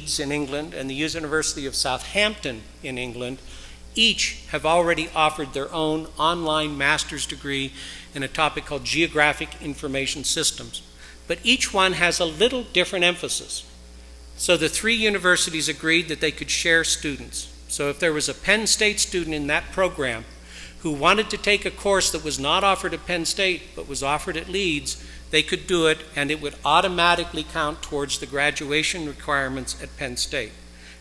in England and the University of Southampton in England each have already offered their own online master's degree in a topic called Geographic Information Systems. But each one has a little different emphasis. So the three universities agreed that they could share students. So if there was a Penn State student in that program who wanted to take a course that was not offered at Penn State but was offered at Leeds, they could do it, and it would automatically count towards the graduation requirements at Penn State.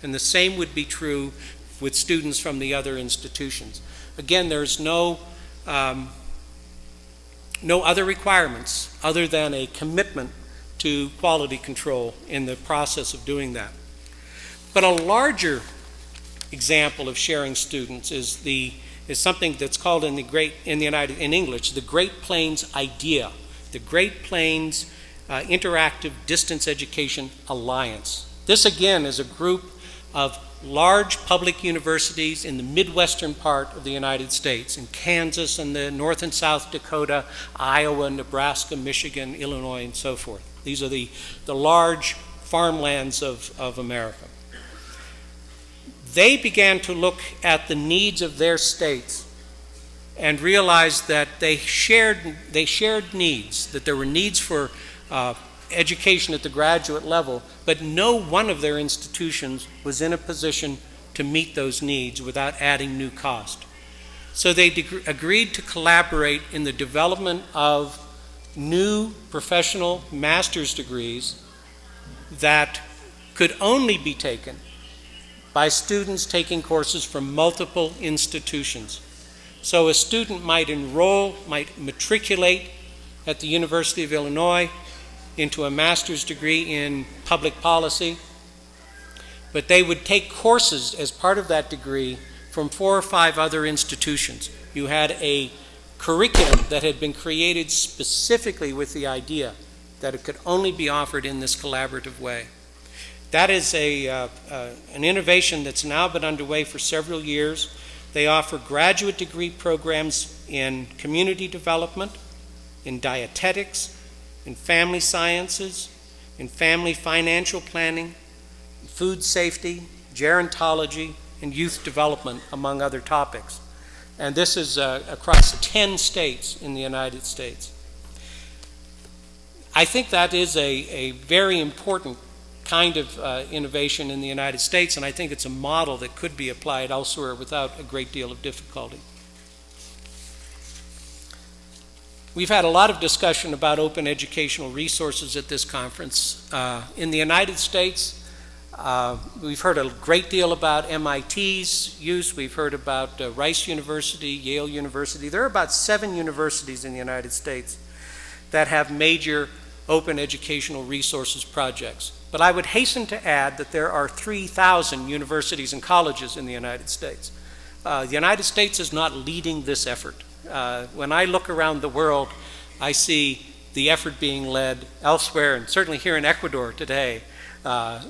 And the same would be true with students from the other institutions. Again, there's no other requirements other than a commitment to quality control in the process of doing that. But a larger example of sharing students is something that's called in English the Great Plains IDEA, the Great Plains Interactive Distance Education Alliance. This again is a group of large public universities in the Midwestern part of the United States, in Kansas and the North and South Dakota, Iowa, Nebraska, Michigan, Illinois, and so forth. These are the large farmlands of America. They began to look at the needs of their states and realized that they shared needs, that there were needs for education at the graduate level, but no one of their institutions was in a position to meet those needs without adding new cost. So they agreed to collaborate in the development of new professional master's degrees that could only be taken by students taking courses from multiple institutions. So a student might matriculate at the University of Illinois into a master's degree in public policy, but they would take courses as part of that degree from 4 or 5 other institutions. You had a curriculum that had been created specifically with the idea that it could only be offered in this collaborative way. That is an innovation that's now been underway for several years. They offer graduate degree programs in community development, in dietetics, in family sciences, in family financial planning, food safety, gerontology, and youth development, among other topics. And this is across 10 states in the United States. I think that is a very important kind of innovation in the United States, and I think it's a model that could be applied elsewhere without a great deal of difficulty. We've had a lot of discussion about open educational resources at this conference. In the United States, we've heard a great deal about MIT's use. We've heard about Rice University, Yale University. There are about 7 universities in the United States that have major open educational resources projects. But I would hasten to add that there are 3,000 universities and colleges in the United States. The United States is not leading this effort. When I look around the world, I see the effort being led elsewhere, and certainly here in Ecuador today,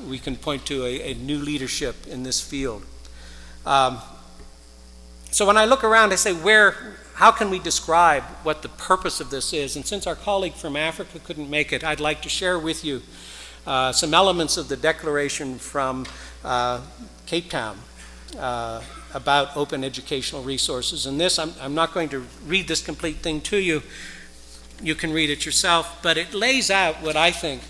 we can point to a new leadership in this field. So when I look around, I say, how can we describe what the purpose of this is? And since our colleague from Africa couldn't make it, I'd like to share with you some elements of the declaration from Cape Town about open educational resources. And this, I'm not going to read this complete thing to you. You can read it yourself, but it lays out what I think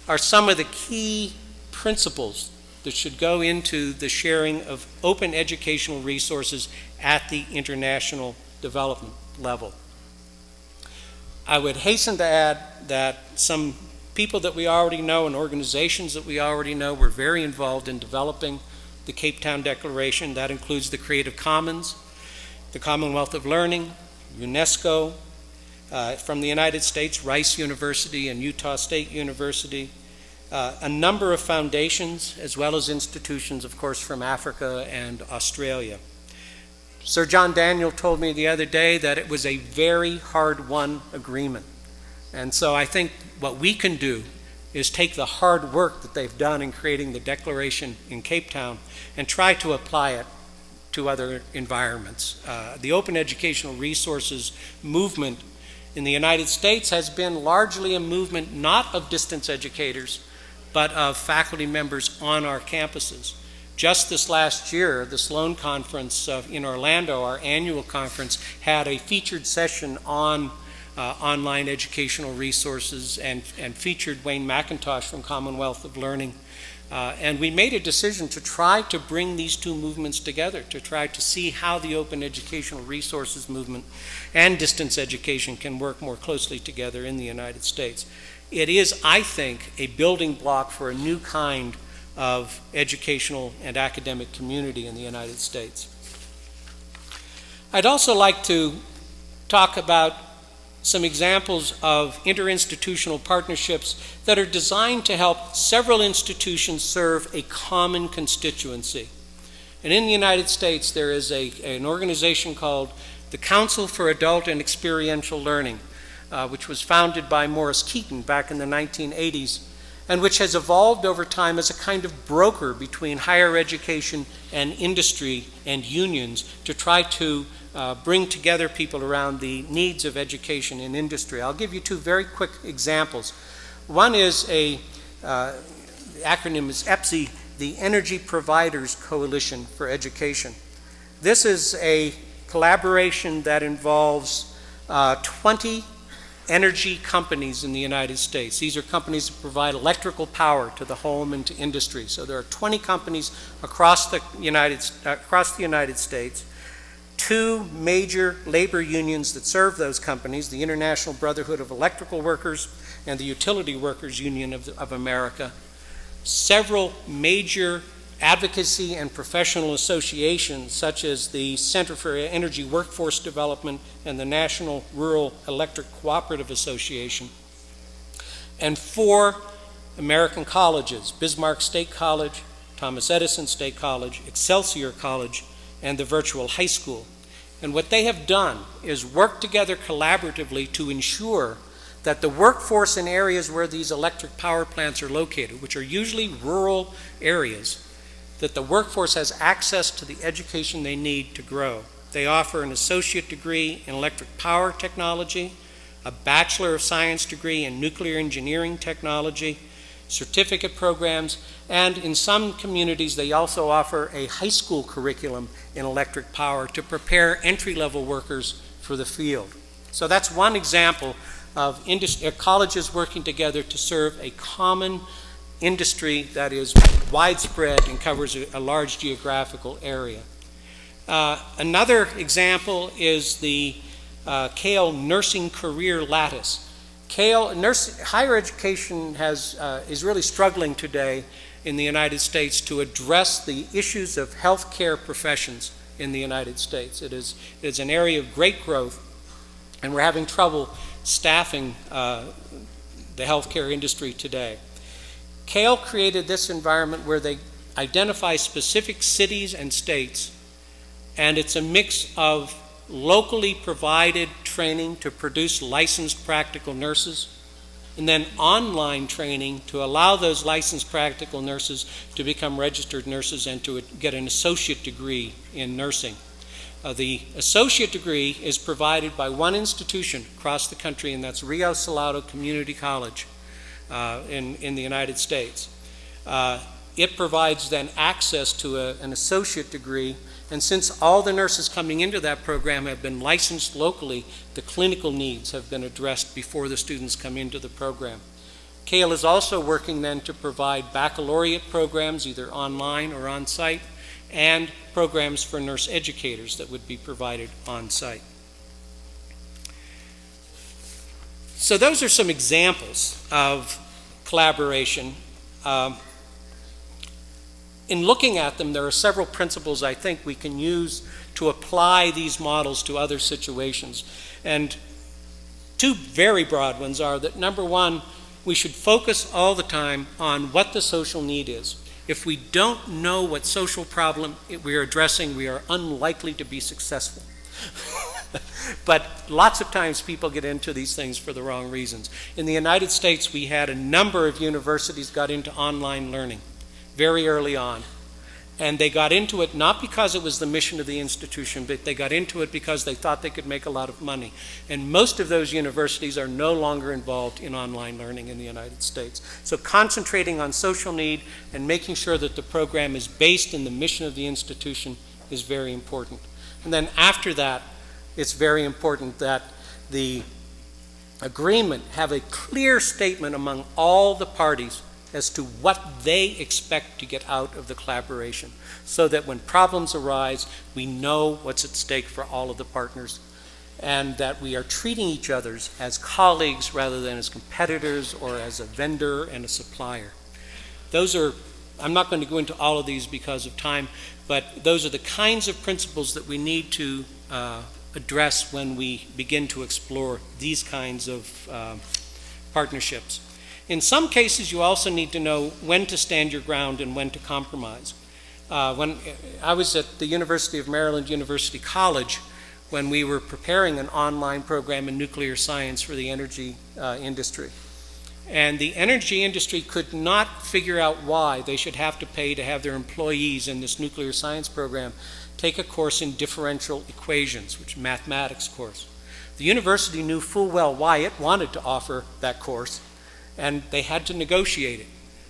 are some of the key principles that should go into the sharing of open educational resources at the international development level. I would hasten to add that some people that we already know and organizations that we already know were very involved in developing the Cape Town Declaration. That includes the Creative Commons, the Commonwealth of Learning, UNESCO, from the United States, Rice University and Utah State University, a number of foundations, as well as institutions, of course, from Africa and Australia. Sir John Daniel told me the other day that it was a very hard-won agreement. And so I think what we can do is take the hard work that they've done in creating the declaration in Cape Town and try to apply it to other environments. The open educational resources movement in the United States has been largely a movement not of distance educators, but of faculty members on our campuses. Just this last year, the Sloan Conference in Orlando, our annual conference, had a featured session on online educational resources and featured Wayne McIntosh from Commonwealth of Learning. And we made a decision to try to bring these two movements together, to try to see how the open educational resources movement and distance education can work more closely together in the United States. It is, I think, a building block for a new kind of educational and academic community in the United States. I'd also like to talk about some examples of interinstitutional partnerships that are designed to help several institutions serve a common constituency. And in the United States, there is an organization called the Council for Adult and Experiential Learning, which was founded by Morris Keaton back in the 1980s, and which has evolved over time as a kind of broker between higher education and industry and unions to try to bring together people around the needs of education and industry. I'll give you two very quick examples. One is the acronym is EPSI, the Energy Providers Coalition for Education. This is a collaboration that involves 20 energy companies in the United States. These are companies that provide electrical power to the home and to industry. So there are 20 companies across the United States, two major labor unions that serve those companies, the International Brotherhood of Electrical Workers and the Utility Workers Union of America, several major advocacy and professional associations such as the Center for Energy Workforce Development and the National Rural Electric Cooperative Association, and 4 American colleges, Bismarck State College, Thomas Edison State College, Excelsior College, and the Virtual High School. And what they have done is work together collaboratively to ensure that the workforce in areas where these electric power plants are located, which are usually rural areas, that the workforce has access to the education they need to grow. They offer an associate degree in electric power technology, a Bachelor of Science degree in nuclear engineering technology, certificate programs, and in some communities they also offer a high school curriculum in electric power to prepare entry-level workers for the field. So that's one example of colleges working together to serve a common industry that is widespread and covers a large geographical area. Another example is the Cale Nursing Career Lattice. Higher education is really struggling today in the United States to address the issues of healthcare professions in the United States. It is an area of great growth, and we're having trouble staffing the healthcare industry today. Cale created this environment where they identify specific cities and states, and it's a mix of locally provided training to produce licensed practical nurses, and then online training to allow those licensed practical nurses to become registered nurses and to get an associate degree in nursing. The associate degree is provided by one institution across the country, and that's Rio Salado Community College in the United States. It provides then access to an associate degree, and since all the nurses coming into that program have been licensed locally, the clinical needs have been addressed before the students come into the program. Cale is also working then to provide baccalaureate programs, either online or on-site, and programs for nurse educators that would be provided on-site. So those are some examples of collaboration. In looking at them, there are several principles I think we can use to apply these models to other situations. And two very broad ones are that, number one, we should focus all the time on what the social need is. If we don't know what social problem we are addressing, we are unlikely to be successful. But lots of times people get into these things for the wrong reasons. In the United States, we had a number of universities got into online learning very early on. And they got into it not because it was the mission of the institution, but they got into it because they thought they could make a lot of money. And most of those universities are no longer involved in online learning in the United States. So concentrating on social need and making sure that the program is based in the mission of the institution is very important. And then after that, it's very important that the agreement have a clear statement among all the parties as to what they expect to get out of the collaboration, so that when problems arise, we know what's at stake for all of the partners, and that we are treating each other as colleagues rather than as competitors or as a vendor and a supplier. Those are, I'm not going to go into all of these because of time, but those are the kinds of principles that we need to address when we begin to explore these kinds of partnerships. In some cases, you also need to know when to stand your ground and when to compromise. When I was at the University of Maryland University College, when we were preparing an online program in nuclear science for the energy industry. And the energy industry could not figure out why they should have to pay to have their employees in this nuclear science program take a course in differential equations, which is a mathematics course. The university knew full well why it wanted to offer that course, and they had to negotiate it.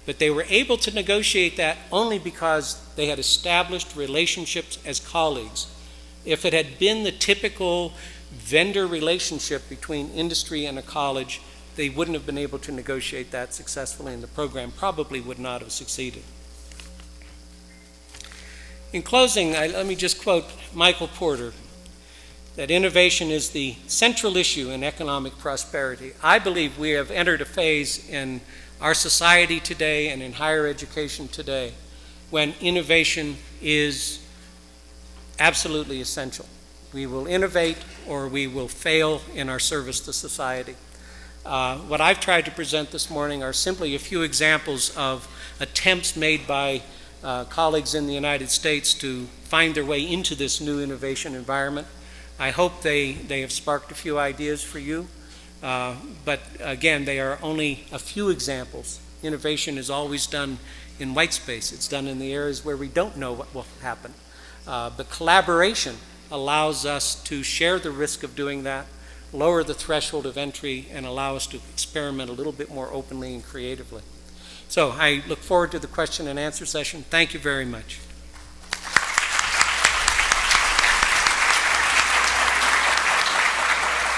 But they were able to negotiate that only because they had established relationships as colleagues. If it had been the typical vendor relationship between industry and a college, they wouldn't have been able to negotiate that successfully, and the program probably would not have succeeded. In closing, let me just quote Michael Porter, that innovation is the central issue in economic prosperity. I believe we have entered a phase in our society today and in higher education today when innovation is absolutely essential. We will innovate or we will fail in our service to society. What I've tried to present this morning are simply a few examples of attempts made by colleagues in the United States to find their way into this new innovation environment. I hope they have sparked a few ideas for you, but again, they are only a few examples. Innovation is always done in white space. It's done in the areas where we don't know what will happen. But collaboration allows us to share the risk of doing that, lower the threshold of entry, and allow us to experiment a little bit more openly and creatively. So I look forward to the question and answer session. Thank you very much.